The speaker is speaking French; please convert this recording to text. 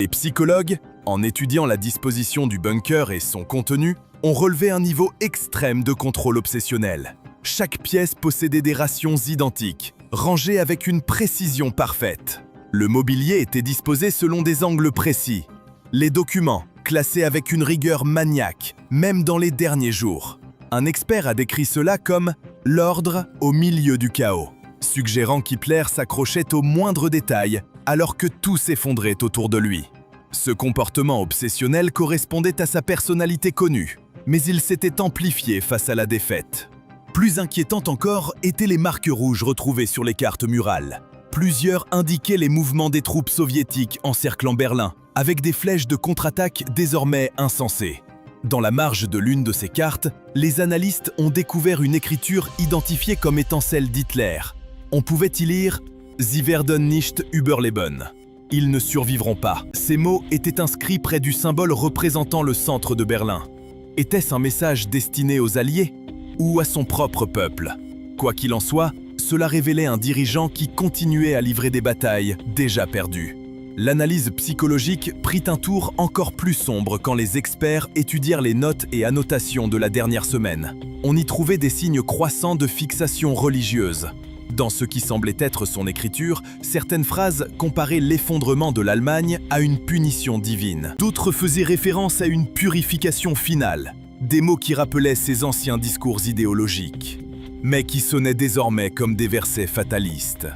Les psychologues, en étudiant la disposition du bunker et son contenu, ont relevé un niveau extrême de contrôle obsessionnel. Chaque pièce possédait des rations identiques, rangées avec une précision parfaite. Le mobilier était disposé selon des angles précis. Les documents, classés avec une rigueur maniaque, même dans les derniers jours. Un expert a décrit cela comme « l'ordre au milieu du chaos », suggérant qu'Hitler s'accrochait aux moindres détails alors que tout s'effondrait autour de lui. Ce comportement obsessionnel correspondait à sa personnalité connue, mais il s'était amplifié face à la défaite. Plus inquiétantes encore étaient les marques rouges retrouvées sur les cartes murales. Plusieurs indiquaient les mouvements des troupes soviétiques encerclant Berlin, avec des flèches de contre-attaque désormais insensées. Dans la marge de l'une de ces cartes, les analystes ont découvert une écriture identifiée comme étant celle d'Hitler. On pouvait y lire « Sie werden nicht überleben ». Ils ne survivront pas. Ces mots étaient inscrits près du symbole représentant le centre de Berlin. Était-ce un message destiné aux Alliés ou à son propre peuple? Quoi qu'il en soit, cela révélait un dirigeant qui continuait à livrer des batailles déjà perdues. L'analyse psychologique prit un tour encore plus sombre quand les experts étudièrent les notes et annotations de la dernière semaine. On y trouvait des signes croissants de fixation religieuse. Dans ce qui semblait être son écriture, certaines phrases comparaient l'effondrement de l'Allemagne à une punition divine. D'autres faisaient référence à une purification finale, des mots qui rappelaient ses anciens discours idéologiques, mais qui sonnaient désormais comme des versets fatalistes.